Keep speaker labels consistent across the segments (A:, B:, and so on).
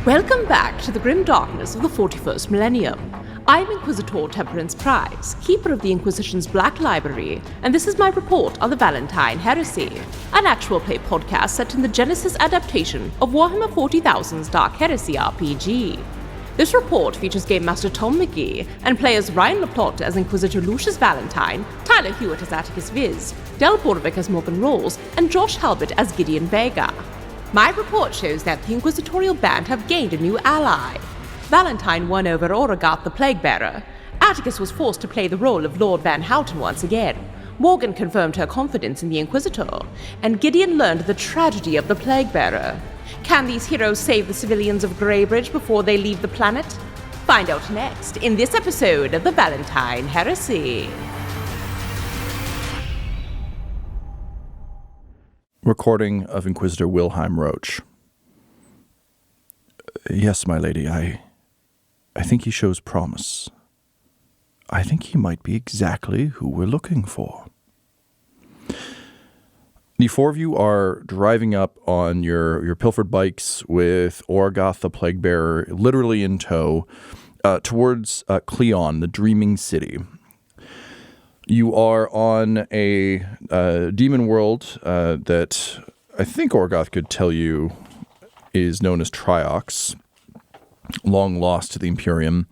A: Welcome back to the grim darkness of the 41st millennium. I'm Inquisitor Temperance Prize, keeper of the Inquisition's Black Library, and this is my report on the Valentyne Heresy, an actual play podcast set in the Genesis adaptation of Warhammer 40,000's Dark Heresy RPG. This report features Game Master Tom McGee and players Ryan LaPlante as Inquisitor Lucius Valentyne, Tyler Hewitt as Attikus Viz, Del Borovic as Morgan Rolls, and Josh Halbot as Gideon Vega. My report shows that the Inquisitorial band have gained a new ally. Valentyne won over Origath the Plaguebearer. Attikus was forced to play the role of Lord Van Houten once again. Morgan confirmed her confidence in the Inquisitor, and Gideon learned the tragedy of the Plaguebearer. Can these heroes save the civilians of Greybridge before they leave the planet? Find out next in this episode of the Valentyne Heresy.
B: Recording of Inquisitor Wilhelm Roach. Yes, my lady, I think he shows promise. I think he might be exactly who we're looking for. The four of you are driving up on your pilfered bikes with Origath the Plaguebearer literally in tow towards Cleon, the dreaming city. You are on a demon world that I think Origath could tell you is known as Triox, long lost to the Imperium,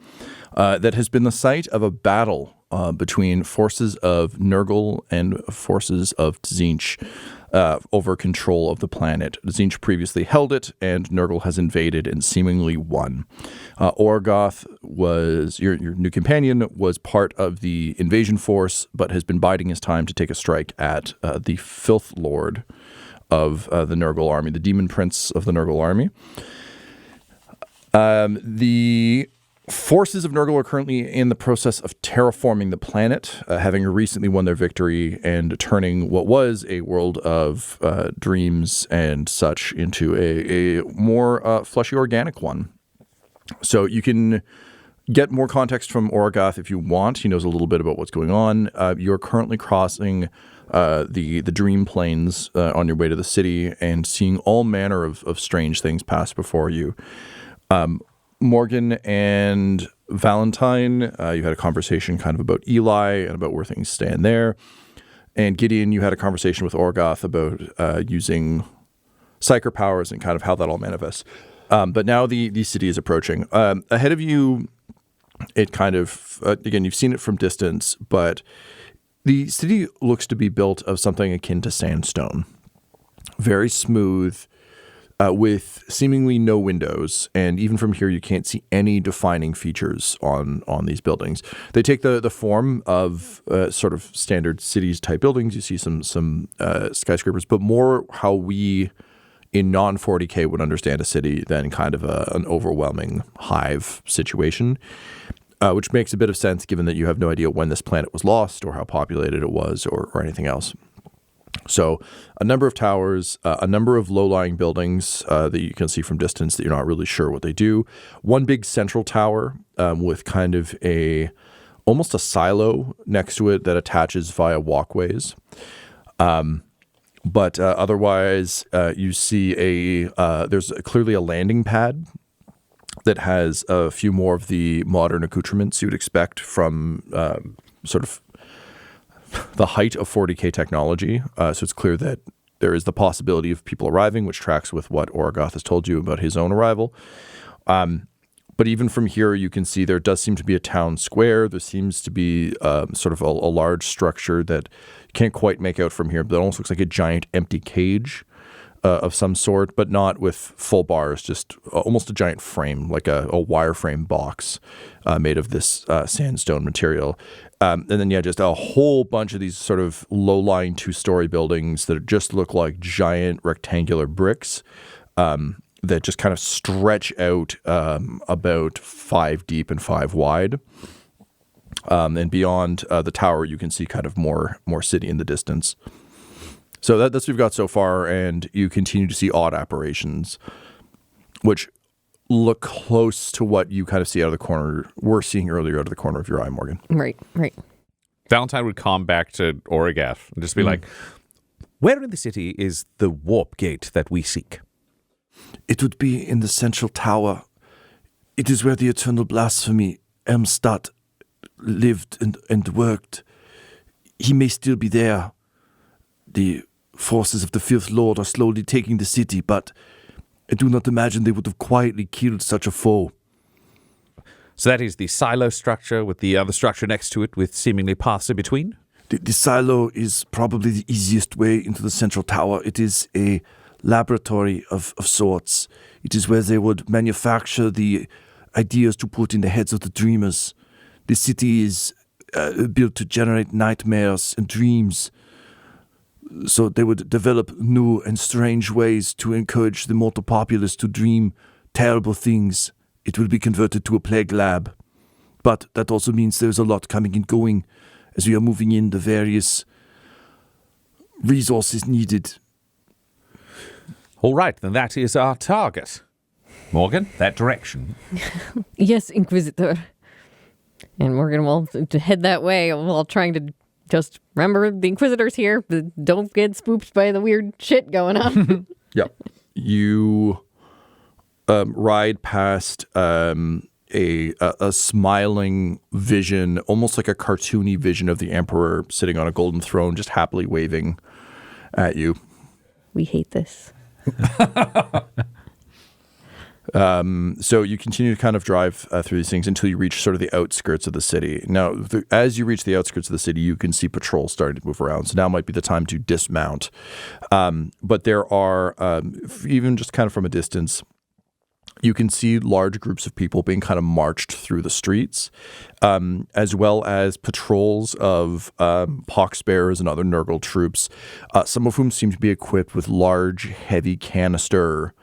B: that has been the site of a battle between forces of Nurgle and forces of Tzeentch over control of the planet. Tzeentch previously held it, and Nurgle has invaded and seemingly won. Origath was, your new companion, was part of the invasion force, but has been biding his time to take a strike at the Filth Lord of the Nurgle army, the Demon Prince of the Nurgle army. The forces of Nurgle are currently in the process of terraforming the planet, having recently won their victory and turning what was a world of dreams and such into a more fleshy, organic one. So you can get more context from Origath if you want. He knows a little bit about what's going on. You're currently crossing the dream plains on your way to the city and seeing all manner of strange things pass before you. Morgan and Valentyne, you had a conversation kind of about Eli and about where things stand there. And Gideon, you had a conversation with Origath about using psyker powers and kind of how that all manifests. But now the city is approaching. Ahead of you, it kind of, again, you've seen it from distance, but the city looks to be built of something akin to sandstone. Very smooth, with seemingly no windows, and even from here you can't see any defining features on these buildings. They take the form of sort of standard cities type buildings. You see some skyscrapers, but more how we in non-40K would understand a city than kind of an overwhelming hive situation, which makes a bit of sense given that you have no idea when this planet was lost or how populated it was or anything else. So a number of towers, a number of low-lying buildings that you can see from distance that you're not really sure what they do. One big central tower with kind of almost a silo next to it that attaches via walkways. But otherwise, you see there's clearly a landing pad that has a few more of the modern accoutrements you'd expect from sort of the height of 40K technology. So it's clear that there is the possibility of people arriving, which tracks with what Origath has told you about his own arrival. But even from here, you can see there does seem to be a town square. There seems to be sort of a large structure that you can't quite make out from here, but it almost looks like a giant empty cage of some sort, but not with full bars, just almost a giant frame, like a wireframe box made of this sandstone material. And then, just a whole bunch of these sort of low-lying two-story buildings that just look like giant rectangular bricks that just kind of stretch out about 5 deep and 5 wide. And beyond the tower, you can see kind of more city in the distance. So that's what we've got so far, and you continue to see odd apparitions, which look close to what you kind of see out of the corner, we're seeing earlier out of the corner of your eye, Morgan.
C: Right.
D: Valentyne would come back to Origath and just be like,
E: where in the city is the warp gate that we seek?
B: It would be in the central tower
C: It is where the eternal blasphemy, Ermstadt, lived and worked. He may still be there. The forces of the Fifth Lord are slowly taking the city, but I do not imagine they would have quietly killed such a foe.
D: So that is the silo structure with the other structure next to it with seemingly paths in between?
C: The silo is probably the easiest way into the central tower. It is a laboratory of sorts. It is where they would manufacture the ideas to put in the heads of the dreamers. The city is built to generate nightmares and dreams. So they would develop new and strange ways to encourage the mortal populace to dream terrible things. It will be converted to a plague lab. But that also means there's a lot coming and going as we are moving in the various resources needed.
D: All right, then that is our target. Morgan, that direction.
E: Yes, Inquisitor. And Morgan will head that way while trying to just remember the Inquisitor's here. But don't get spooked by the weird shit going on.
B: Yep. You ride past a smiling vision, almost like a cartoony vision of the Emperor sitting on a golden throne, just happily waving at you.
E: We hate this.
B: So you continue to kind of drive through these things until you reach sort of the outskirts of the city. Now, as you reach the outskirts of the city, you can see patrols starting to move around. So now might be the time to dismount. But there are, even just kind of from a distance, you can see large groups of people being kind of marched through the streets, as well as patrols of poxbearers and other Nurgle troops, some of whom seem to be equipped with large, heavy canister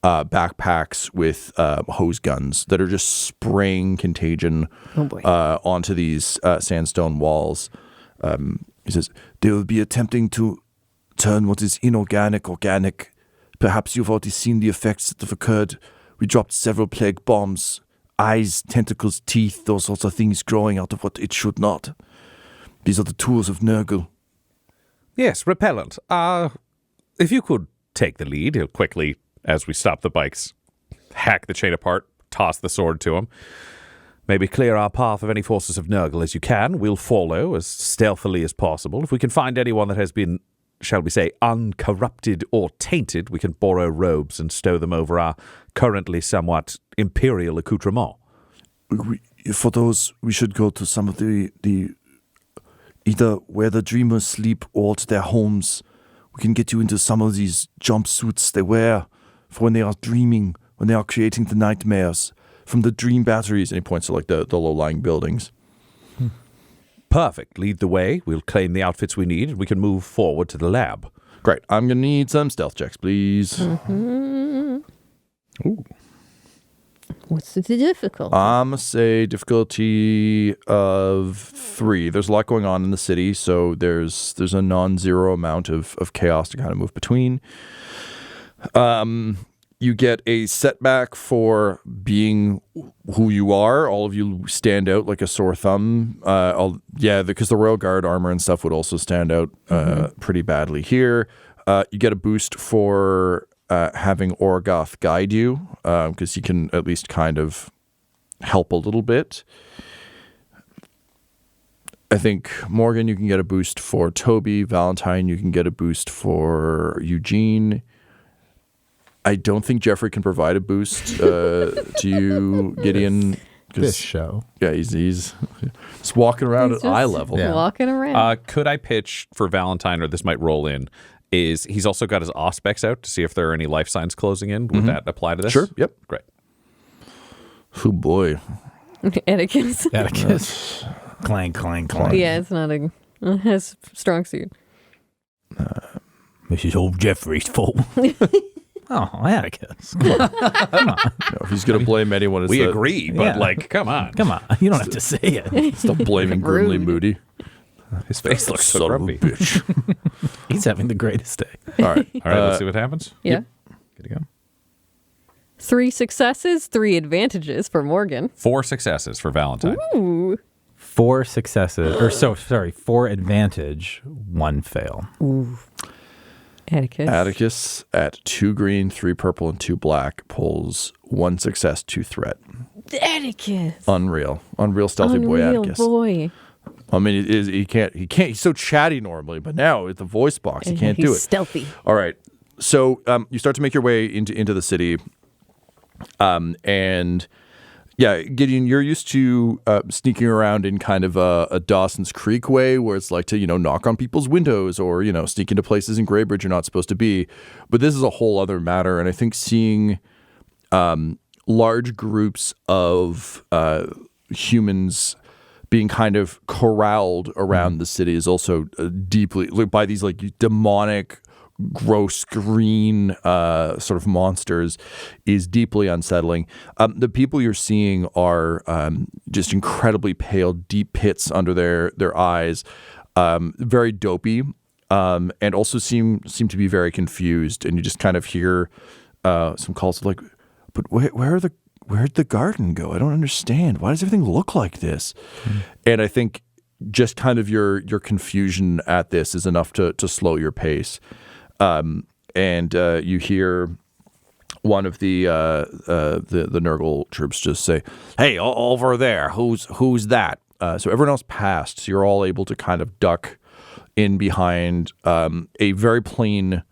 B: backpacks with hose guns that are just spraying contagion onto these sandstone walls. He says, they will be attempting to turn what is inorganic organic. Perhaps you've already seen the effects that have occurred. We dropped several plague bombs, eyes, tentacles, teeth, those sorts of things growing out of what it should not. These are the tools of Nurgle.
D: Yes, repellent. If you could take the lead, he'll quickly, as we stop the bikes, hack the chain apart, toss the sword to him. Maybe clear our path of any forces of Nurgle as you can. We'll follow as stealthily as possible. If we can find anyone that has been, shall we say, uncorrupted or tainted, we can borrow robes and stow them over our currently somewhat imperial accoutrement.
C: For those, we should go to some of the either where the dreamers sleep or to their homes. We can get you into some of these jumpsuits they wear for when they are dreaming, when they are creating the nightmares. From the dream batteries, and he points to like the low-lying buildings.
D: Perfect. Lead the way. We'll claim the outfits we need, and we can move forward to the lab.
B: Great. I'm going to need some stealth checks, please.
E: Mm-hmm. Ooh. What's the difficulty?
B: I'm going to say difficulty of 3. There's a lot going on in the city, so there's a non-zero amount of chaos to kind of move between. You get a setback for being who you are. All of you stand out like a sore thumb. Because the Royal Guard armor and stuff would also stand out pretty badly here. You get a boost for having Origath guide you, because he can at least kind of help a little bit. I think, Morgan, you can get a boost for Toby. Valentyne, you can get a boost for Eugene. I don't think Jeffrey can provide a boost to you, Gideon.
F: This show.
B: Yeah, he's walking around at eye level.
E: Yeah. Walking around.
D: Could I pitch for Valentyne, or this might roll in, is he's also got his auspex out to see if there are any life signs closing in. Would that apply to this?
B: Sure, yep.
D: Great.
B: Oh, boy.
E: Attikus.
F: Clang, clang, clang.
E: Yeah, it's not a strong suit.
F: This is all Jeffrey's fault. Oh, Attikus. Come on.
B: No, if he's going to blame anyone,
D: we agree, but come on.
F: Come on. You don't have to say it.
B: Stop blaming Grimly Moody.
D: His face looks so
B: Son of a
D: grumpy.
B: bitch.
F: He's having the greatest day.
B: All right.
D: All right, let's see what happens.
E: Yeah.
D: Good to go.
E: 3 successes, 3 advantages for Morgan.
D: 4 successes for Valentyne.
E: Ooh.
F: 4 successes, 4 advantage, 1 fail.
E: Ooh.
B: Attikus at 2 green, 3 purple, and 2 black pulls 1 success, 2 threat.
E: Attikus.
B: Unreal stealthy boy
E: Unreal
B: Attikus.
E: boy.
B: I mean, he can't. He's so chatty normally, but now with the voice box, he can't do it.
E: He's stealthy.
B: All right. So you start to make your way into the city, and yeah, Gideon, you're used to sneaking around in kind of a Dawson's Creek way, where it's like to knock on people's windows or sneak into places in Greybridge you're not supposed to be. But this is a whole other matter, and I think seeing large groups of humans being kind of corralled around the city is also deeply by these like demonic, gross green sort of monsters is deeply unsettling. The people you're seeing are just incredibly pale, deep pits under their eyes, very dopey, and also seem to be very confused. And you just kind of hear some calls of like, but where'd the garden go? I don't understand. Why does everything look like this? And I think just kind of your confusion at this is enough to slow your pace. And you hear one of the Nurgle troops just say, "Hey, over there, who's that?" So everyone else passed. So you're all able to kind of duck in behind a very plain,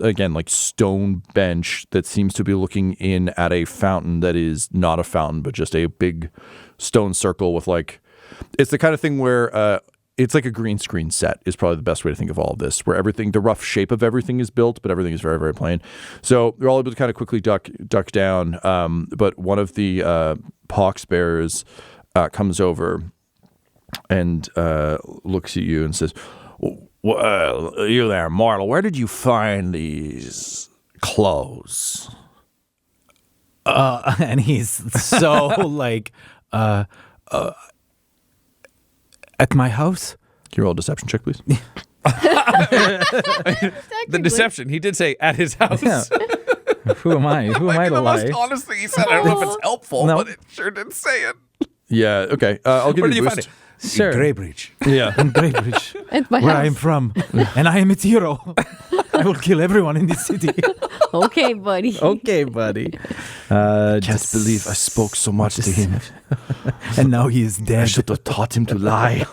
B: again, like stone bench that seems to be looking in at a fountain that is not a fountain, but just a big stone circle with like, it's the kind of thing where it's like a green screen set is probably the best way to think of all of this, where everything, the rough shape of everything is built, but everything is very, very plain. So you're all able to kind of quickly duck down. But one of the pox bearers comes over and looks at you and says, "Well, you there, mortal, where did you find these clothes?"
F: And he's so like, at my house.
B: Can you roll a deception check, please?
D: The deception. He did say at his house.
F: Yeah. Who am I? Who am I to lie?
D: Most honest thing he said. I don't know if it's helpful,
F: No.
D: but it sure did say it.
B: Yeah, okay. I'll give
D: Where
B: you
D: did
B: a
D: you
B: boost.
D: find it?
F: Sure.
C: Greybridge.
B: Yeah.
F: In Greybridge,
E: At my
F: where
E: house.
F: I am from, and I am its hero. I will kill everyone in this city.
E: Okay, buddy.
F: Okay, buddy.
C: Can't believe I spoke so much to him.
F: And now he is
C: I
F: dead.
C: should have taught him to lie.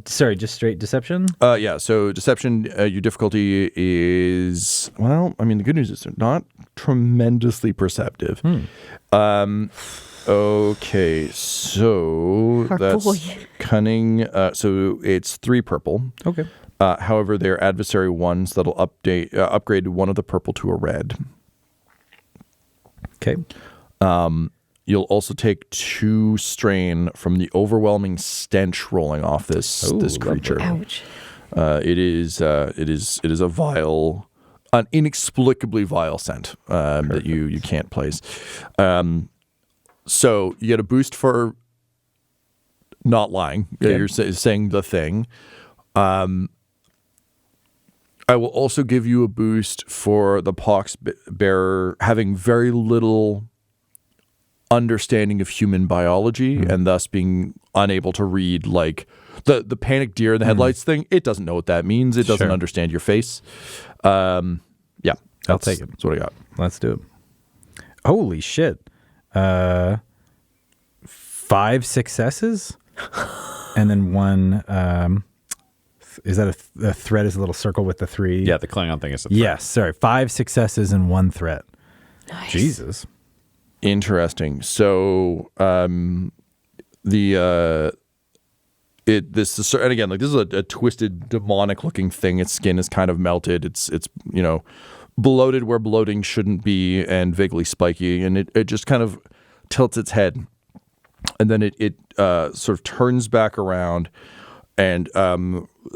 F: Sorry, just straight deception.
B: Yeah, so deception, your difficulty is, well, I mean, the good news is they're not tremendously perceptive. Okay, so
E: Our
B: that's
E: boy.
B: cunning. So it's 3 purple.
F: Okay.
B: However, they're adversary ones that'll upgrade one of the purple to a red.
F: Okay.
B: You'll also take 2 strain from the overwhelming stench rolling off this creature.
E: Ouch.
B: It is a vile, an inexplicably vile scent that you can't place. So you get a boost for not lying.
F: Okay.
B: You're saying the thing. I will also give you a boost for the pox bearer having very little understanding of human biology and thus being unable to read like the panic deer in the headlights thing. It doesn't know what that means. It doesn't
F: Sure.
B: understand your face. Yeah,
F: I'll take it.
B: That's what I got.
F: Let's do it. Holy shit. 5 successes and then 1 is that a threat is a little circle with the 3?
D: Yeah, the Klingon thing is a threat.
F: Yes, sorry. 5 successes and 1 threat.
E: Nice.
F: Jesus.
B: Interesting. So and again, like this is a twisted demonic looking thing. Its skin is kind of melted. It's bloated where bloating shouldn't be and vaguely spiky, and it just kind of tilts its head, and then it sort of turns back around and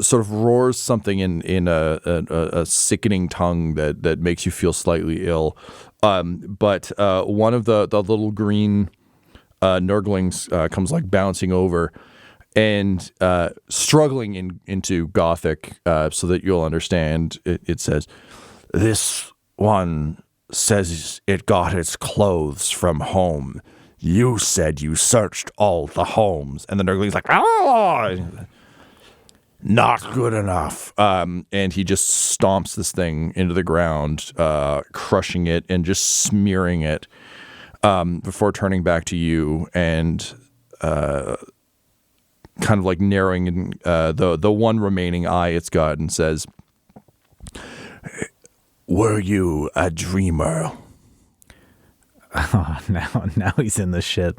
B: sort of roars something in a sickening tongue that makes you feel slightly ill. But one of the little green Nurglings comes like bouncing over and struggling into Gothic so that you'll understand. It says, "This one says it got its clothes from home. You said you searched all the homes." And the Nurgling's like, "Oh, not good enough." And he just stomps this thing into the ground, crushing it and just smearing it. before turning back to you and kind of like narrowing in, the one remaining eye it's got and says,
C: Were you a dreamer?
F: Oh, now he's in the shit.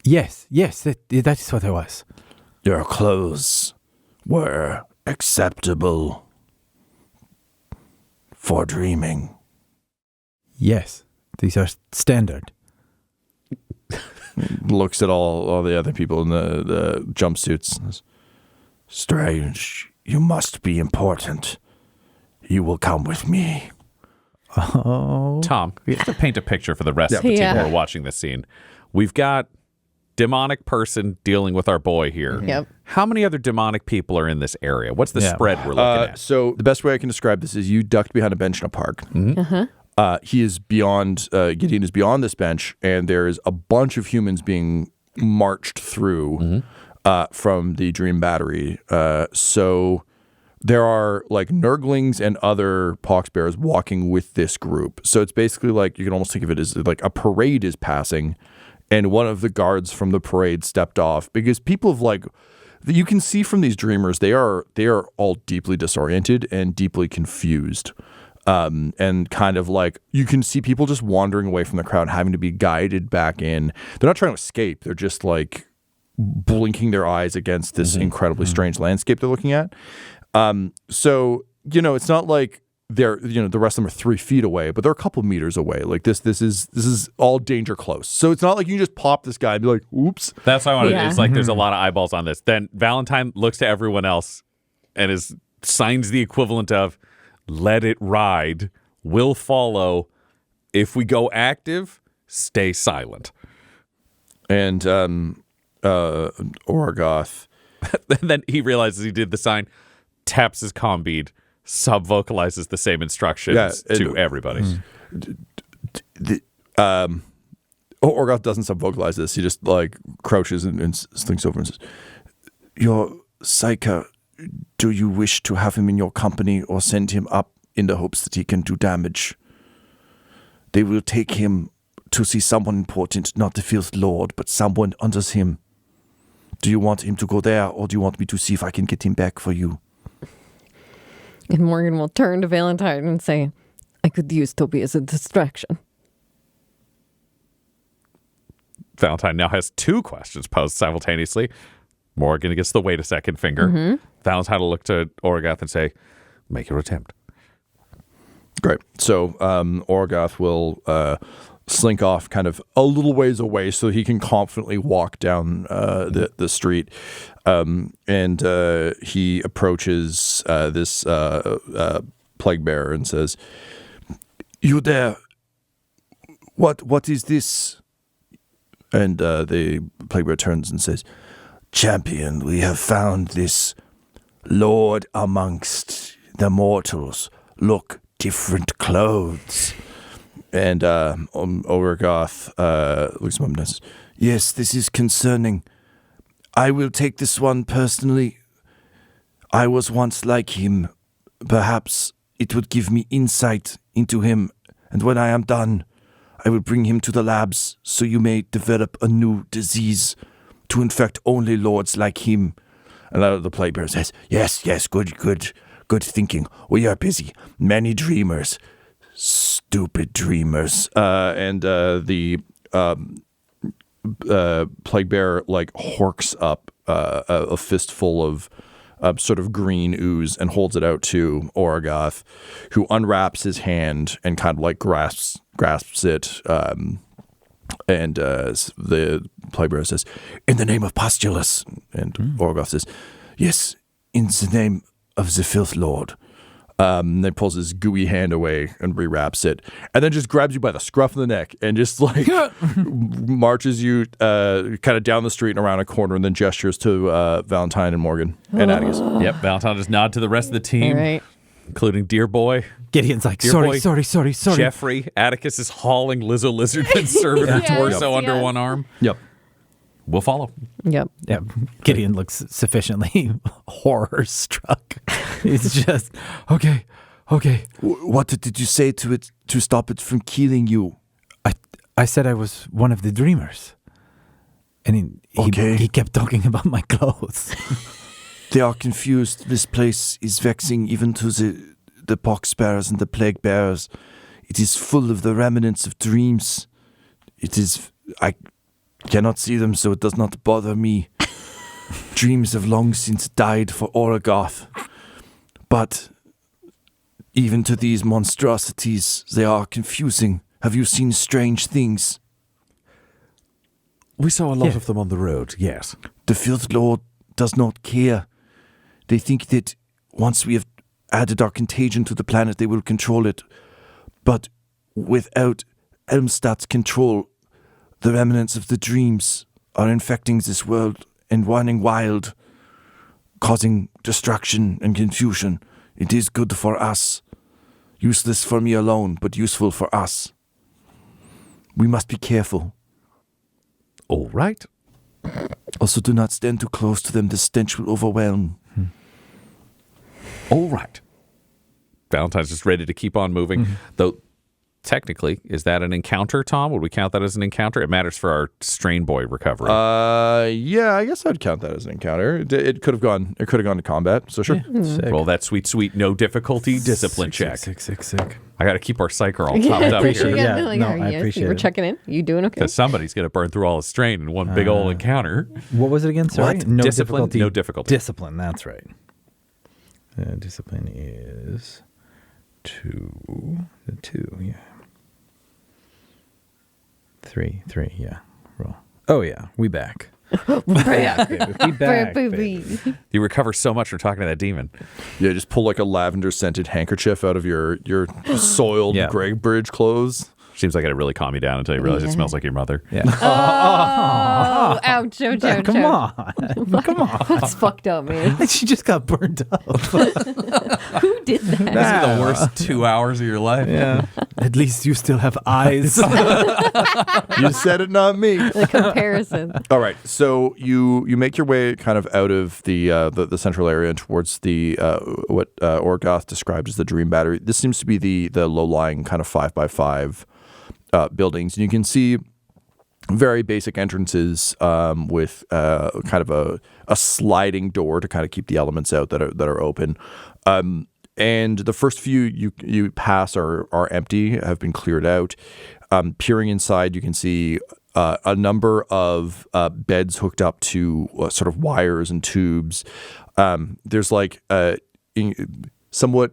F: Yes, that is what I was.
C: Your clothes were acceptable for dreaming.
F: Yes, these are standard.
B: looks at all the other people in the jumpsuits. And says,
C: Strange. You must be important. You will come with me.
F: Oh.
D: Tom, just to paint a picture for the rest of the team who are watching this scene. We've got demonic person dealing with our boy here.
E: Yep.
D: How many other demonic people are in this area? What's the spread we're looking at?
B: So the best way I can describe this is you ducked behind a bench in a park. He is beyond, Gideon is beyond this bench, and there is a bunch of humans being marched through from the Dream Battery. So there are like Nurglings and other Poxbearers walking with this group. So it's basically like, you can almost think of it as like a parade is passing, and one of the guards from the parade stepped off because people have like, you can see from these dreamers, they are all deeply disoriented and deeply confused. And kind of like, you can see people just wandering away from the crowd, having to be guided back in. They're not trying to escape. They're just like blinking their eyes against this incredibly strange landscape they're looking at. So, it's not like they're, the rest of them are 3 feet away, but they're a couple meters away. Like this is all danger close. So it's not like you can just pop this guy and be like, oops.
D: That's what I wanted. It's like there's a lot of eyeballs on this. Then Valentyne looks to everyone else and signs the equivalent of, let it ride, will follow. If we go active, stay silent.
B: And Origath.
D: And then he realizes he did the sign, taps his comm bead, sub-vocalizes the same instructions to everybody.
B: Origath doesn't sub-vocalize this. He just like crouches and thinks over and says,
C: Your Psyker, do you wish to have him in your company or send him up in the hopes that he can do damage? They will take him to see someone important, not the Filth Lord, but someone under him. Do you want him to go there, or do you want me to see if I can get him back for you?
E: And Morgan will turn to Valentyne and say, I could use Toby as a distraction.
D: Valentyne now has 2 questions posed simultaneously. Morgan gets the wait a second finger. Valentyne will look to Origath and say, make your attempt.
B: Great. So Origath will slink off kind of a little ways away so he can confidently walk down the street. And he approaches this plague bearer and says,
C: You there? What is this?
B: And the plague bearer turns and says,
C: Champion, we have found this lord amongst the mortals. Look, different clothes.
B: And Origath looks at him and says,
C: Yes, this is concerning. I will take this one personally. I was once like him. Perhaps it would give me insight into him, and when I am done, I will bring him to the labs so you may develop a new disease to infect only lords like him.
B: And the plague bearer says,
C: Yes, good thinking. We are busy. Many dreamers. Stupid dreamers.
B: and the plague bearer like horks up a fistful of sort of green ooze and holds it out to Origath, who unwraps his hand and kind of like grasps it. And the plague bearer says,
C: In the name of Postulus.
B: and Origath says,
C: Yes, in the name of the Filth Lord.
B: And then pulls his gooey hand away and rewraps it, and then just grabs you by the scruff of the neck and just like marches you kind of down the street and around a corner, and then gestures to Valentyne and Morgan and Attikus.
D: Yep, Valentyne just nod to the rest of the team,
E: Right.
D: including Dear Boy,
F: Gideon's like,
D: Dear
F: sorry.
D: Jeffrey. Attikus is hauling Lizzo Lizardman's servitor torso under one arm.
B: Yep.
D: We'll follow.
E: Yep.
F: Yeah, Gideon looks sufficiently horror struck. He's just, okay, Okay.
C: What did you say to it to stop it from killing you?
F: I said I was one of the dreamers. And he kept talking about my clothes.
C: They are confused. This place is vexing even to the poxbearers and the plague bearers. It is full of the remnants of dreams. I cannot see them, so it does not bother me. Dreams have long since died for Origath. But even to these monstrosities, they are confusing. Have you seen strange things?
D: We saw a lot of them on the road, yes.
C: The Filth Lord does not care. They think that once we have added our contagion to the planet, they will control it. But without Elmstadt's control, the remnants of the dreams are infecting this world and running wild, causing destruction and confusion. It is good for us. Useless for me alone, but useful for us. We must be careful.
D: All right.
C: Also, do not stand too close to them. The stench will overwhelm.
D: All right. Valentine's just ready to keep on moving. Though, technically, is that an encounter, Tom? Would we count that as an encounter? It matters for our Strain Boy recovery.
B: Yeah, I guess I'd count that as an encounter. It could have gone to combat, so sure.
F: Sick.
D: Roll that sweet, no difficulty discipline check.
F: Sick.
D: I got to keep our psych roll topped up
F: appreciate
D: here.
F: it. I appreciate
E: We're
F: it.
E: checking in. You doing okay?
D: Because somebody's going to burn through all his strain in one big old encounter.
F: What was it again? Sorry.
D: What?
F: No
D: Discipline?
F: difficulty.
D: No difficulty.
F: Discipline. That's right. Discipline is 2. 2. Yeah. 3. Yeah. Roll. Oh yeah. We back. We back. Baby.
D: You recover so much from talking to that demon.
B: Yeah, just pull like a lavender scented handkerchief out of your soiled
F: Yeah.
B: Greybridge clothes.
D: Seems like it'd really calm you down until you realize it smells like your mother.
F: Yeah.
E: Oh, ouch, ouch, ouch.
F: Come on. Come on.
E: That's fucked up, man.
F: She just got burned up.
E: Who did that?
D: These are the worst 2 hours of your life.
F: Yeah. At least you still have eyes.
B: You said it, not me.
E: The comparison.
B: All right, so you make your way kind of out of the central area and towards the what Origath described as the Dream Battery. This seems to be the low-lying kind of 5x5 buildings, and you can see very basic entrances with kind of a sliding door to kind of keep the elements out that are open. And the first few you pass are empty, have been cleared out. Peering inside, you can see a number of beds hooked up to sort of wires and tubes. There's like somewhat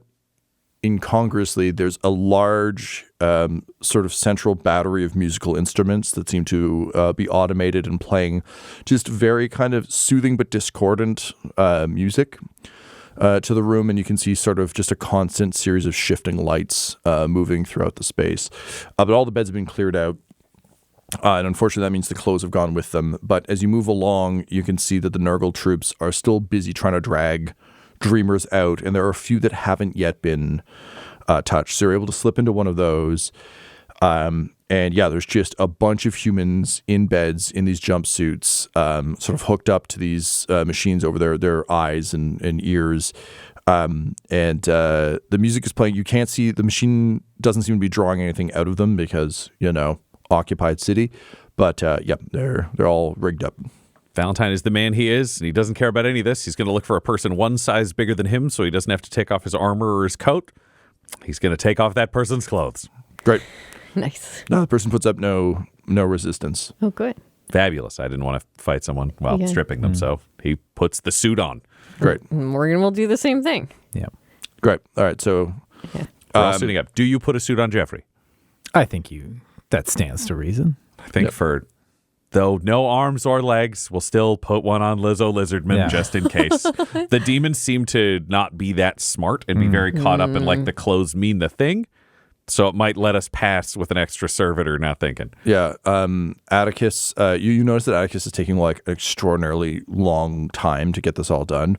B: incongruously, there's a large sort of central battery of musical instruments that seem to be automated and playing just very kind of soothing but discordant music to the room, and you can see sort of just a constant series of shifting lights moving throughout the space. But all the beds have been cleared out. And unfortunately, that means the clothes have gone with them. But as you move along, you can see that the Nurgle troops are still busy trying to drag Dreamers out, and there are a few that haven't yet been touched. So you're able to slip into one of those. And yeah, there's just a bunch of humans in beds in these jumpsuits, sort of hooked up to these machines over their eyes and ears. And the music is playing. You can't see, the machine doesn't seem to be drawing anything out of them because, occupied city. But yeah, they're all rigged up.
D: Valentyne is the man he is, and he doesn't care about any of this. He's going to look for a person one size bigger than him so he doesn't have to take off his armor or his coat. He's going to take off that person's clothes.
B: Great.
E: Nice.
B: No, the person puts up no resistance.
E: Oh, good.
D: Fabulous. I didn't want to fight someone while
E: Yeah.
D: stripping them, so he puts the suit on.
B: Great.
E: Morgan will do the same thing.
F: Yeah.
B: Great. All right, so
D: We're all suiting up. Do you put a suit on Jeffrey?
F: I think that stands to reason.
D: I think though no arms or legs, we'll still put one on Lizzo Lizardman just in case. The demons seem to not be that smart and be very caught up in like the clothes mean the thing. So it might let us pass with an extra servitor not thinking.
B: Yeah, Attikus, you notice that Attikus is taking like an extraordinarily long time to get this all done.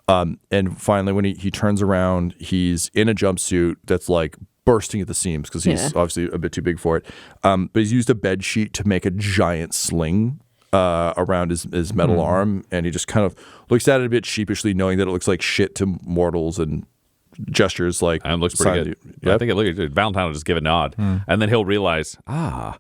B: And finally, when he turns around, he's in a jumpsuit that's like bursting at the seams because he's obviously a bit too big for it. But he's used a bed sheet to make a giant sling around his metal arm, and he just kind of looks at it a bit sheepishly, knowing that it looks like shit to mortals and gestures like.
D: And looks pretty good.
B: Yep.
D: I think Valentyne will just give a nod. And then he'll realize, and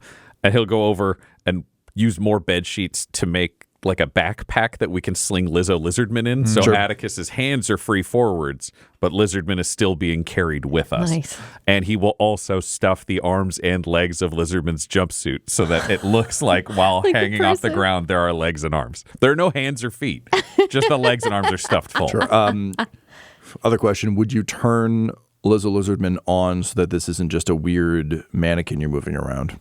D: he'll go over and use more bed sheets to make like a backpack that we can sling Lizzo Lizardman in. So
B: Sure.
D: Attikus's hands are free forwards, but Lizardman is still being carried with us.
E: Nice.
D: And he will also stuff the arms and legs of Lizardman's jumpsuit so that it looks like while
E: Like a
D: hanging off the
E: person.
D: ground, there are legs and arms. There are no hands or feet. Just the legs and arms are stuffed full.
B: Other question: would you turn Lizzo Lizardman on so that this isn't just a weird mannequin you're moving around?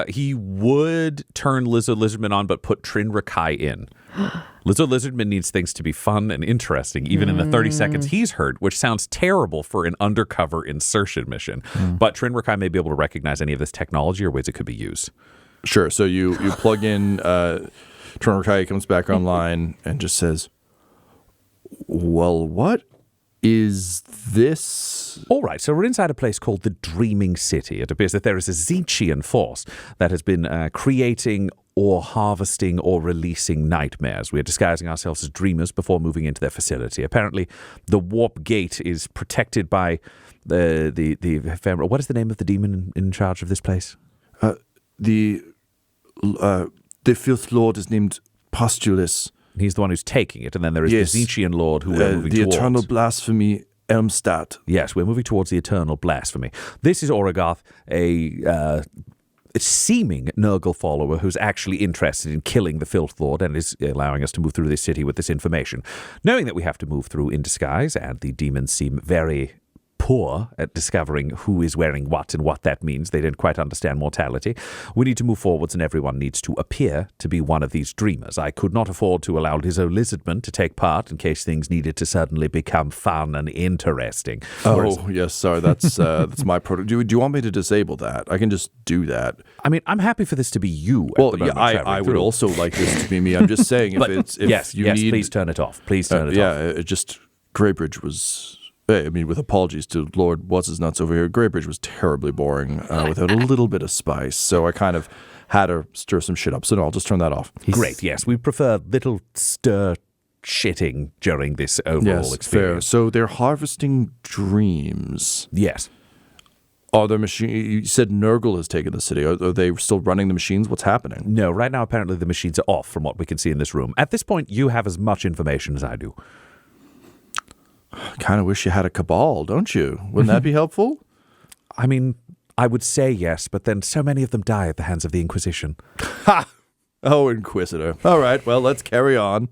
D: He would turn Lizzo Lizardman on, but put Trin Rakai in. Lizzo Lizardman needs things to be fun and interesting, even in the 30 seconds he's heard, which sounds terrible for an undercover insertion mission. But Trin Rakai may be able to recognize any of this technology or ways it could be used.
B: Sure. So you plug in. Trin Rakai comes back online and just says, "Well, what is this?"
D: All right, so we're inside a place called the Dreaming City. It appears that there is a Tzeentchian force that has been creating or harvesting or releasing nightmares. We are disguising ourselves as dreamers before moving into their facility. Apparently, the warp gate is protected by the what is the name of the demon in charge of this place?
C: The Fifth Lord is named Postulus.
D: He's the one who's taking it, and then there is
C: Yes.
D: the Tzeentchian Lord who we're moving
C: The
D: towards.
C: Eternal Blasphemy, Elmstadt.
D: Yes, we're moving towards the Eternal Blasphemy. This is Origath, a seeming Nurgle follower who's actually interested in killing the Filth Lord and is allowing us to move through this city with this information. Knowing that we have to move through in disguise, and the demons seem very poor at discovering who is wearing what and what that means. They don't quite understand mortality. We need to move forwards, and everyone needs to appear to be one of these dreamers. I could not afford to allow Lizzo Lizardman to take part in case things needed to suddenly become fun and interesting.
B: Oh, yes. Sorry, that's my product. Do you want me to disable that? I can just do that.
D: I mean, I'm happy for this to be you.
B: Well, yeah, I would also like this to be me. I'm just saying, if you need,
D: please turn it off. Please turn it off.
B: Yeah, it just Greybridge was. I mean, with apologies to Lord What's-His-Nuts over here, Greybridge was terribly boring without a little bit of spice. So I kind of had to stir some shit up. So no, I'll just turn that off.
D: Great, yes. We prefer little stir shitting during this overall
B: Fair.
D: experience.
B: So they're harvesting dreams.
D: Yes.
B: Are there machine? You said Nurgle has taken the city. Are they still running the machines? What's happening?
D: No, right now apparently the machines are off from what we can see in this room. At this point, you have as much information as I do.
B: I kind of wish you had a cabal, don't you? Wouldn't that be helpful?
D: I mean, I would say yes, but then so many of them die at the hands of the Inquisition.
B: Ha! Oh, Inquisitor. All right, well, let's carry on.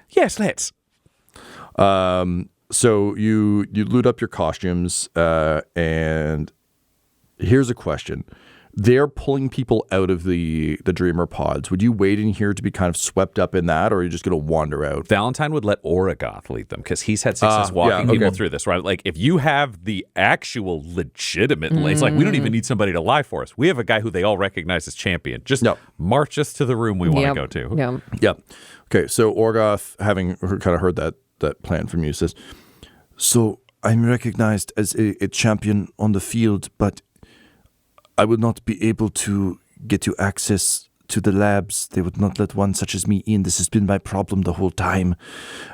D: Yes, let's.
B: So you loot up your costumes, and here's a question. They're pulling people out of the Dreamer pods. Would you wait in here to be kind of swept up in that, or are you just going to wander out?
D: Valentyne would let Origath lead them because he's had success walking people through this, right? Like, if you have the actual legitimate, it's like, we don't even need somebody to lie for us. We have a guy who they all recognize as champion. Just march us to the room we want to go to.
E: Yeah.
B: Yep. Okay, so Origath, having kind of heard that plan from you, says,
C: So I'm recognized as a champion on the field, but I would not be able to get you access to the labs. They would not let one such as me in. This has been my problem the whole time.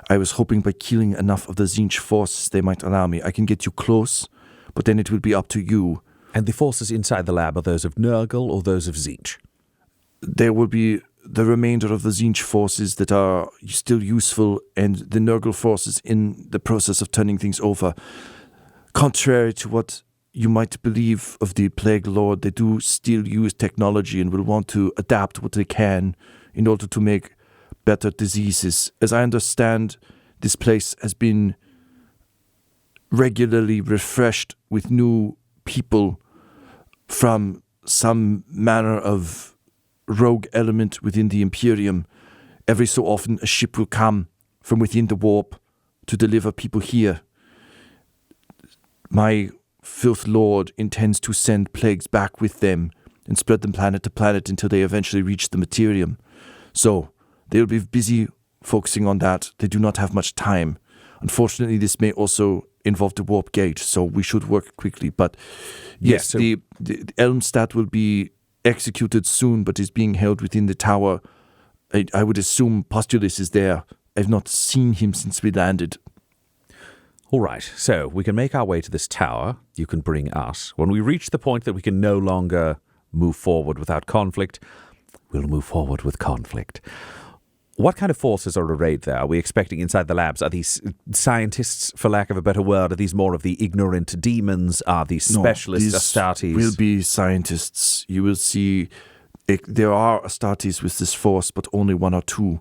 C: I was hoping by killing enough of the Tzeentch forces they might allow me. I can get you close, but then it will be up to you.
D: And the forces inside the lab are those of Nurgle or those of Tzeentch?
C: There will be the remainder of the Tzeentch forces that are still useful, and the Nurgle forces in the process of turning things over. Contrary to what you might believe of the Plague Lord, they do still use technology and will want to adapt what they can in order to make better diseases. As I understand, this place has been regularly refreshed with new people from some manner of rogue element within the Imperium. Every so often a ship will come from within the warp to deliver people here. My Filth Lord intends to send plagues back with them and spread them planet to planet until they eventually reach the Materium. So they'll be busy focusing on that. They do not have much time. Unfortunately, this may also involve the warp gate, so we should work quickly. But yes, the Elmstadt will be executed soon, but is being held within the tower. I would assume Postulus is there. I've not seen him since we landed.
D: All right, so we can make our way to this tower. You can bring us. When we reach the point that we can no longer move forward without conflict, we'll move forward with conflict. What kind of forces are arrayed there? Are we expecting inside the labs? Are these scientists, for lack of a better word? Are these more of the ignorant demons? Are these specialist Astartes?
C: Will be scientists. You will see there are Astartes with this force, but only one or two.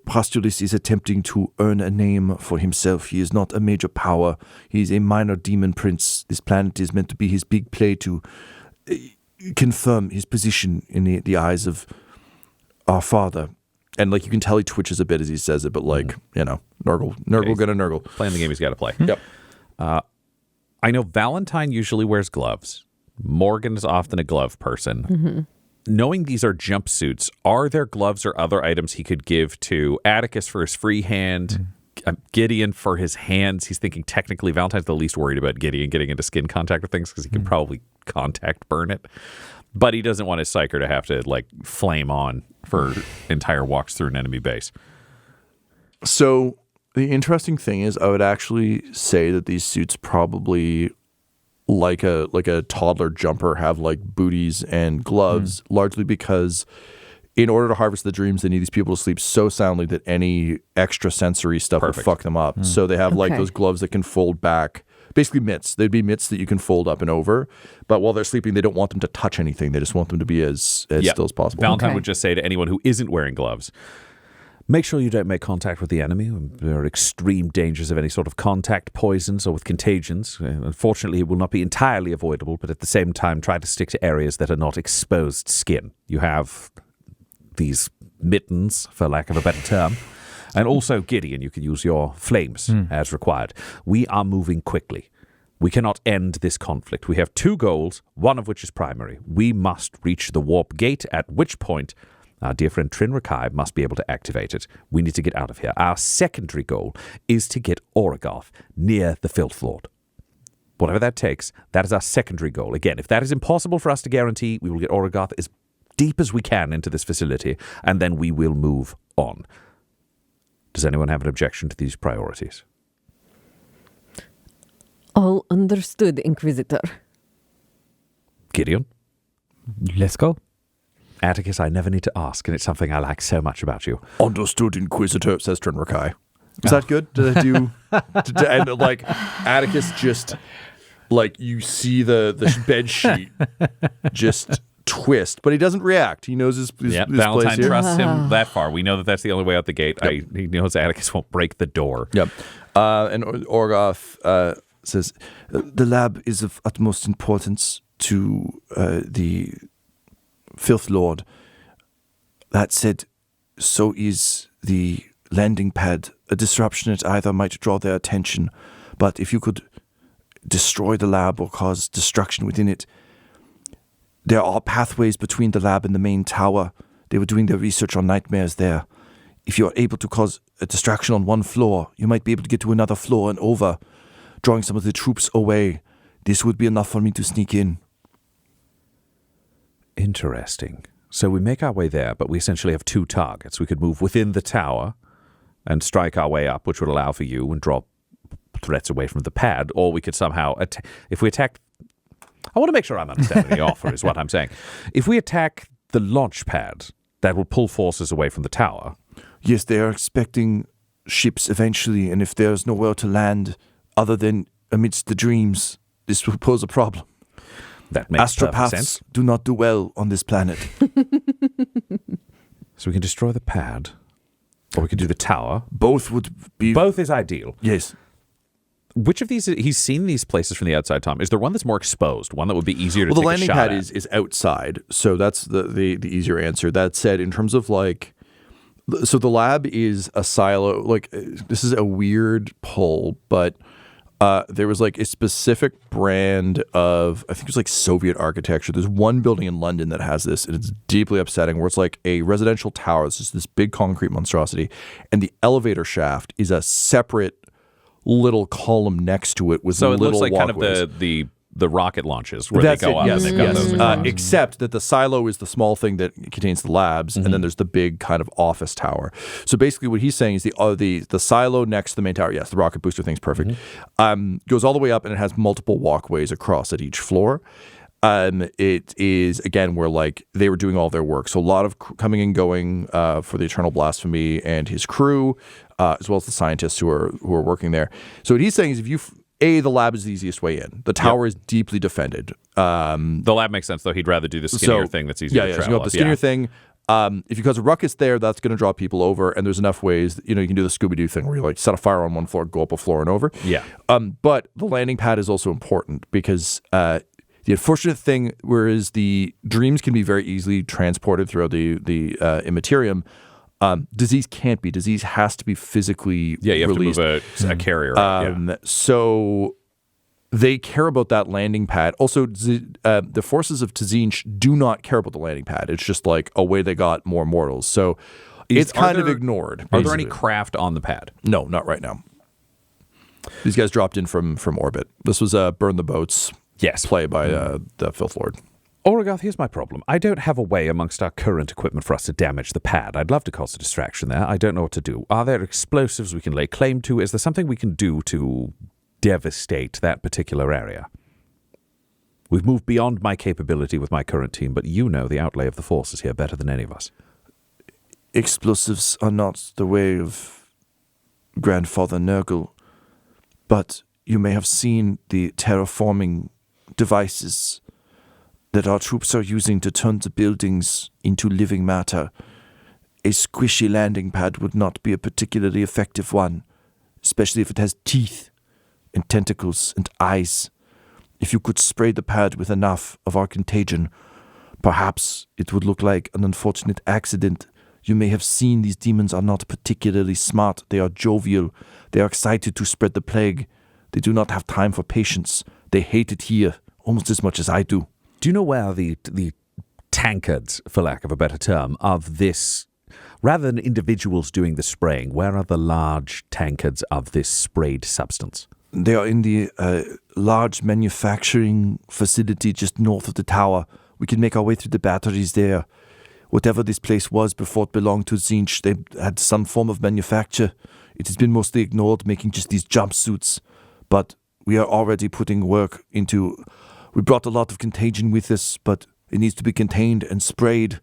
C: Postulus is attempting to earn a name for himself. He is not a major power. He is a minor demon prince. This planet is meant to be his big play to confirm his position in the eyes of our father. And like you can tell he twitches a bit as he says it, but like, Nurgle gonna Nurgle.
D: Playing the game he's got to play.
B: Yep.
D: I know Valentyne usually wears gloves. Morgan is often a glove person.
E: Mm-hmm.
D: Knowing these are jumpsuits, are there gloves or other items he could give to Attikus for his free hand, Gideon for his hands? He's thinking technically Valentyne's the least worried about Gideon getting into skin contact with things because he can probably contact burn it. But he doesn't want his psyker to have to like flame on for entire walks through an enemy base.
B: So the interesting thing is I would actually say that these suits probably like a toddler jumper have like booties and gloves, largely because in order to harvest the dreams, they need these people to sleep so soundly that any extra sensory stuff would fuck them up. So they have like those gloves that can fold back. Basically mitts. They'd be mitts that you can fold up and over. But while they're sleeping, they don't want them to touch anything. They just want them to be as still as possible.
D: Valentyne would just say to anyone who isn't wearing gloves, make sure you don't make contact with the enemy. There are extreme dangers of any sort of contact poisons or with contagions. Unfortunately, it will not be entirely avoidable, but at the same time, try to stick to areas that are not exposed skin. You have these mittens, for lack of a better term. And also, Gideon, you can use your flames as required. We are moving quickly. We cannot end this conflict. We have two goals, one of which is primary. We must reach the warp gate, at which point our dear friend Trin Rakai must be able to activate it. We need to get out of here. Our secondary goal is to get Origath near the Filth Lord. Whatever that takes, that is our secondary goal. Again, if that is impossible for us to guarantee, we will get Origath as deep as we can into this facility, and then we will move on. Does anyone have an objection to these priorities?
E: All understood, Inquisitor.
D: Gideon?
F: Let's go.
D: Attikus, I never need to ask, and it's something I like so much about you.
B: Understood, Inquisitor, says Trin Rakai. Was that good? Did I do? And like Attikus just like you see the bed sheet just twist, but he doesn't react. He knows his
D: Valentyne
B: place here.
D: trusts him that far. We know that that's the only way out the gate.
B: Yep.
D: He knows Attikus won't break the door.
B: Yep. And Origath
C: says, the lab is of utmost importance to the Filth Lord. That said, so is the landing pad. A disruption at either might draw their attention, but if you could destroy the lab or cause destruction within it, there are pathways between the lab and the main tower. They were doing their research on nightmares there. If you are able to cause a distraction on one floor, you might be able to get to another floor and over, drawing some of the troops away. This would be enough for me to sneak in.
D: Interesting. So we make our way there, but we essentially have two targets. We could move within the tower and strike our way up, which would allow for you and draw threats away from the pad, or we could somehow, if we attack... I want to make sure I'm understanding the offer, is what I'm saying. If we attack the launch pad, that will pull forces away from the tower.
C: Yes, they are expecting ships eventually, and if there's nowhere to land other than amidst the dreams, this will pose a problem.
D: That makes perfect sense.
C: Astropaths do not do well on this planet.
D: So we can destroy the pad, or we can do the tower.
C: Both would be...
D: Both is ideal.
C: Yes.
D: Which of these, he's seen these places from the outside, Tom. Is there one that's more exposed, one that would be easier to
B: take a shot at?
D: Well,
B: the landing pad is outside, so that's the easier answer. That said, in terms of like, so the lab is a silo, like this is a weird pull, but there was like a specific brand of, I think it was like Soviet architecture. There's one building in London that has this, and it's deeply upsetting, where it's like a residential tower. It's just this big concrete monstrosity, and the elevator shaft is a separate little column next to it with
D: so it
B: little
D: looks like
B: walkways.
D: kind of the the rocket launches where they go up
B: yes,
D: and they've got
B: yes.
D: those across.
B: Except that the silo is the small thing that contains the labs, and then there's the big kind of office tower. So basically what he's saying is the silo next to the main tower, yes, the rocket booster thing's perfect, goes all the way up, and it has multiple walkways across at each floor. It is, again, where like they were doing all their work. So a lot of coming and going for the Eternal Blasphemy and his crew, as well as the scientists who are working there. So what he's saying is the lab is the easiest way in. The tower is deeply defended.
D: The lab makes sense, though. He'd rather do the skinnier thing that's easier to travel.
B: So you go up the skinnier thing. If you cause a ruckus there, that's going to draw people over, and there's enough ways that, you can do the Scooby-Doo thing where you like set a fire on one floor, go up a floor and over.
D: Yeah.
B: But the landing pad is also important because the unfortunate thing, whereas the dreams can be very easily transported throughout the immaterium, disease can't be. Disease has to be physically
D: you have
B: released.
D: to move a carrier.
B: So they care about that landing pad. Also, the forces of Tzinch do not care about the landing pad. It's just like a way they got more mortals. So it's kind of ignored.
D: Are there any craft on the pad?
B: No, not right now. These guys dropped in from orbit. This was Burn the Boats.
D: Yes.
B: Play by the Filth Lord.
D: Origath, here's my problem. I don't have a way amongst our current equipment for us to damage the pad. I'd love to cause a distraction there. I don't know what to do. Are there explosives we can lay claim to? Is there something we can do to devastate that particular area? We've moved beyond my capability with my current team, but you know the outlay of the forces here better than any of us.
C: Explosives are not the way of Grandfather Nurgle, but you may have seen the terraforming devices that our troops are using to turn the buildings into living matter. A squishy landing pad would not be a particularly effective one, especially if it has teeth and tentacles and eyes. If you could spray the pad with enough of our contagion, perhaps it would look like an unfortunate accident. You may have seen these demons are not particularly smart. They are jovial. They are excited to spread the plague. They do not have time for patience. They hate it here almost as much as I do.
D: Do you know where the tankards, for lack of a better term, of this, rather than individuals doing the spraying, where are the large tankards of this sprayed substance?
C: They are in the large manufacturing facility just north of the tower. We can make our way through the batteries there. Whatever this place was before it belonged to Tzinch, they had some form of manufacture. It has been mostly ignored, making just these jumpsuits. But we are already putting work into... We brought a lot of contagion with us, but it needs to be contained and sprayed.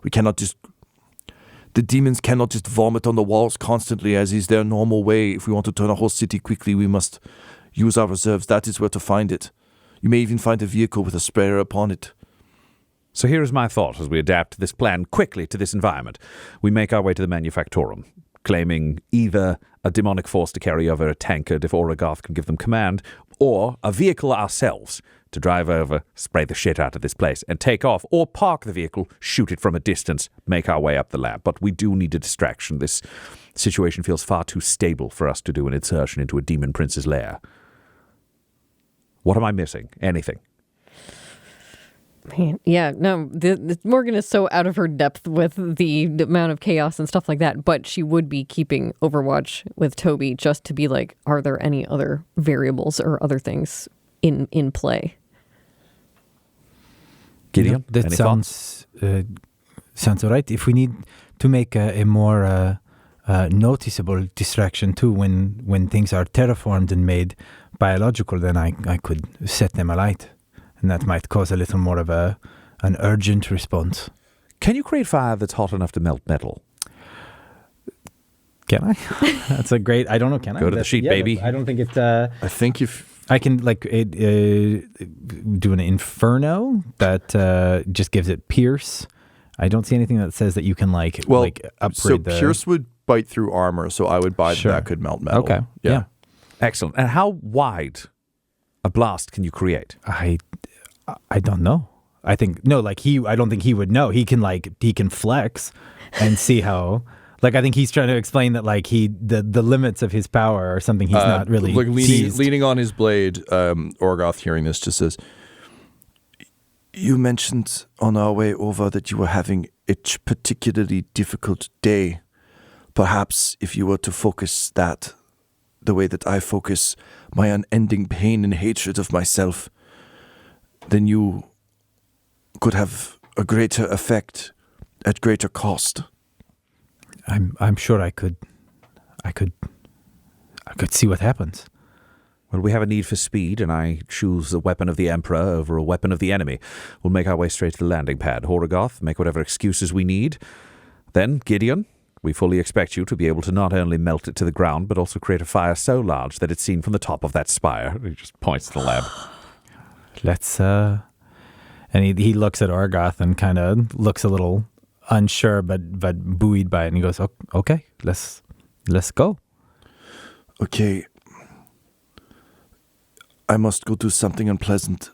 C: We cannot just... The demons cannot just vomit on the walls constantly, as is their normal way. If we want to turn a whole city quickly, we must use our reserves. That is where to find it. You may even find a vehicle with a sprayer upon it.
D: So here is my thought as we adapt this plan quickly to this environment. We make our way to the Manufactorum, claiming either a demonic force to carry over a tankard if Origath can give them command, or a vehicle ourselves to drive over, spray the shit out of this place, and take off, or park the vehicle, shoot it from a distance, make our way up the lab. But we do need a distraction. This situation feels far too stable for us to do an insertion into a demon prince's lair. What am I missing? Anything?
E: Man, yeah, no, Morgan is so out of her depth with the amount of chaos and stuff like that, but she would be keeping Overwatch with Toby just to be like, are there any other variables or other things in play?
D: Gideon,
F: that
D: any
F: sounds all right. If we need to make a more noticeable distraction too, when things are terraformed and made biological, then I could set them alight. And that might cause a little more of an urgent response.
D: Can you create fire that's hot enough to melt metal?
F: Can I? That's a great... I don't know, can I?
D: Go to the sheet, baby.
F: I don't think it's...
B: I think if...
F: I can do an inferno that just gives it pierce. I don't see anything that says that you can upgrade
B: so pierce would bite through armor, so I would buy that could melt metal.
F: Okay, yeah.
D: Excellent. And how wide a blast can you create?
F: I don't know. I think I don't think he would know. He can flex and see how. I think he's trying to explain that the limits of his power are something he's not really
B: leaning on his blade. Origath, hearing this, just says,
C: You mentioned on our way over that you were having a particularly difficult day. Perhaps if you were to focus that the way that I focus my unending pain and hatred of myself, then you could have a greater effect at greater cost.
F: I'm sure I could see what happens.
D: Well, we have a need for speed, and I choose the weapon of the Emperor over a weapon of the enemy. We'll make our way straight to the landing pad. Origath, make whatever excuses we need. Then, Gideon, we fully expect you to be able to not only melt it to the ground, but also create a fire so large that it's seen from the top of that spire. He just points to the lab.
F: Let's, and he looks at Origath and kind of looks a little unsure, but buoyed by it, and he goes, okay, let's go.
C: Okay. I must go do something unpleasant.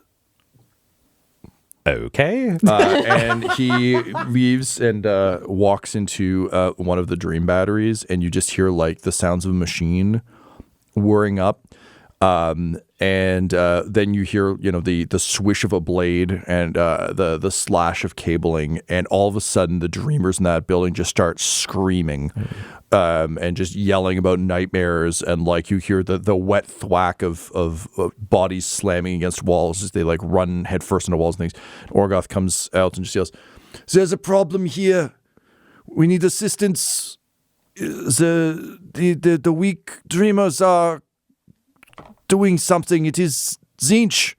D: Okay.
B: And he leaves and walks into one of the dream batteries, and you just hear like the sounds of a machine whirring up. And then you hear, the swish of a blade and the slash of cabling, and all of a sudden the dreamers in that building just start screaming and just yelling about nightmares, and like you hear the wet thwack of bodies slamming against walls as they like run headfirst into walls and things. Origath comes out and just yells, "There's a problem here. We need assistance. The weak dreamers are doing something. It is Tzeentch."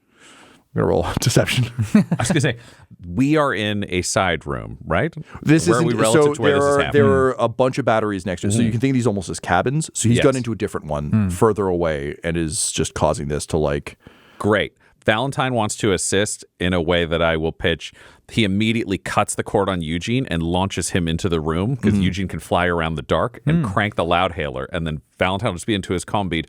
B: I'm going to roll deception.
D: I was going to say, we are in a side room, right?
B: This
D: where
B: is
D: are we relative to where this is happening?
B: There are a bunch of batteries next to it, so you can think of these almost as cabins. So he's gone into a different one further away and is just causing this to like...
D: Great. Valentyne wants to assist in a way that I will pitch. He immediately cuts the cord on Eugene and launches him into the room because Eugene can fly around the dark and crank the loudhailer, and then Valentyne will just be into his comm beat.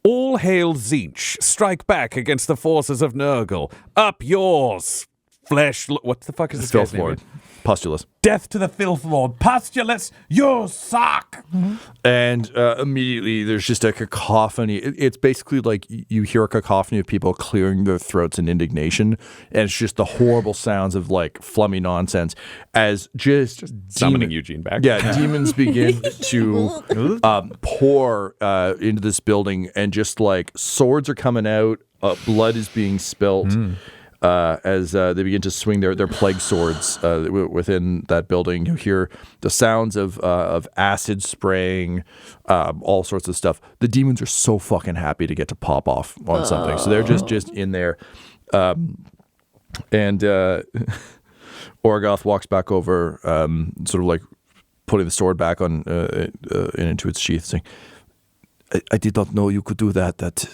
D: All hail Tzeentch. Strike back against the forces of Nurgle. Up yours, flesh... What the fuck is this guy's name?
B: Lord. Postulus.
G: Death to the filth lord. Postulus, you suck.
B: And immediately there's just a cacophony. It's basically like you hear a cacophony of people clearing their throats in indignation, and it's just the horrible sounds of like flummy nonsense as just
D: summoning Eugene back.
B: Yeah, demons begin to pour into this building, and just like swords are coming out, blood is being spilt. As they begin to swing their plague swords within that building. You hear the sounds of acid spraying, all sorts of stuff. The demons are so fucking happy to get to pop off on something. So they're just in there. And Origath walks back over, sort of like putting the sword back on into its sheath, saying, I did not know you could do that. That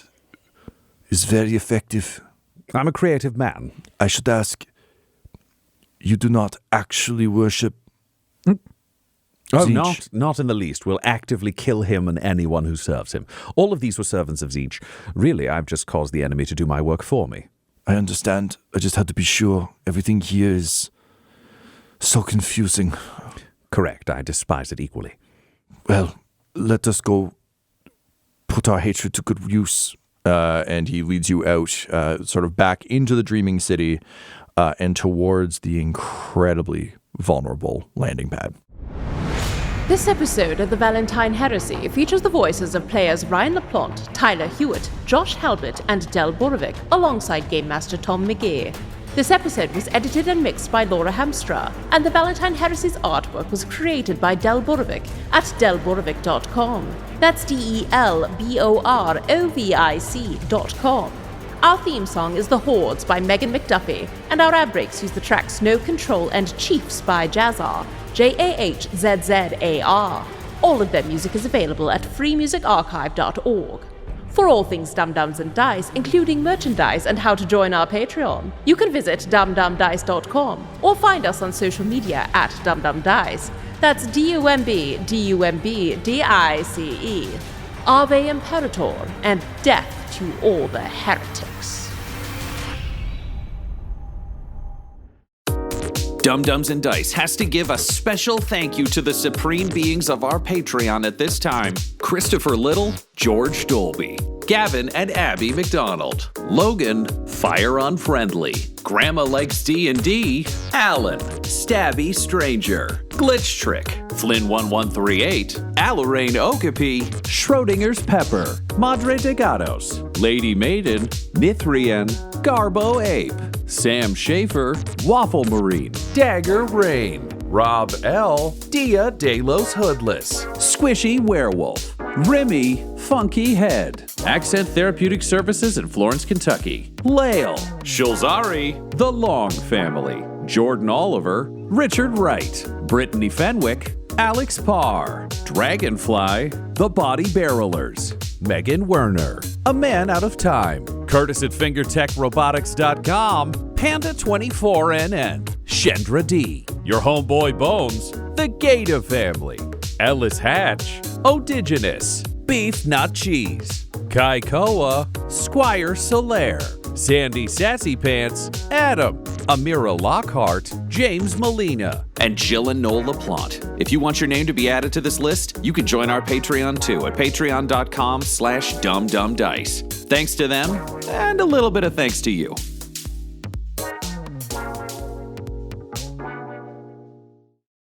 B: is very effective.
D: I'm a creative man.
C: I should ask, you do not actually worship Tzeentch?
D: Not in the least. We'll actively kill him and anyone who serves him. All of these were servants of Tzeentch. Really, I've just caused the enemy to do my work for me.
C: I understand. I just had to be sure. Everything here is so confusing.
D: Correct. I despise it equally.
C: Well, let us go put our hatred to good use.
B: And he leads you out, sort of back into the dreaming city and towards the incredibly vulnerable landing pad.
A: This episode of the Valentyne Heresy features the voices of players Ryan LaPlante, Tyler Hewitt, Josh Halbot, and Del Borovic, alongside Game Master Tom McGee. This episode was edited and mixed by Laura Hamstra, and the Valentyne Heresy's artwork was created by Del Borovic at delborovic.com. That's DELBOROVIC.com. Our theme song is The Hordes by Megan McDuffie, and our ad breaks use the tracks No Control and Chiefs by Jazzar, JAHZZAR. All of their music is available at freemusicarchive.org. For all things Dum-Dums and Dice, including merchandise and how to join our Patreon, you can visit dumdumdice.com or find us on social media at dumdumdice. That's DUMBDICE. Ave Imperator, and death to all the heretics.
H: Dum-Dums and Dice has to give a special thank you to the supreme beings of our Patreon at this time: Christopher Little, George Dolby, Gavin and Abby McDonald, Logan, Fire Unfriendly, Grandma Likes D&D, Alan, Stabby Stranger, Glitch Trick, Flynn1138, Alarain Okapi, Schrodinger's Pepper, Madre de Gatos, Lady Maiden, Mithrian, Garbo Ape, Sam Schaefer, Waffle Marine, Dagger Rain, Rob L., Dia De Los Hoodless, Squishy Werewolf, Remy Funky Head, Accent Therapeutic Services in Florence, Kentucky, Lael, Shulzari, The Long Family, Jordan Oliver, Richard Wright, Brittany Fenwick, Alex Parr, Dragonfly, The Body Barrelers, Megan Werner, A Man Out of Time, Curtis at FingerTechRobotics.com, Panda24NN, Shendra D, Your Homeboy Bones, The Gator Family, Ellis Hatch, Odigenous, Beef Not Cheese, Kai Koa, Squire Solaire, Sandy Sassy Pants, Adam, Amira Lockhart, James Molina, and Jill and Noel LaPlante. If you want your name to be added to this list, you can join our Patreon too at patreon.com/dumdumdice. Thanks to them, and a little bit of thanks to you.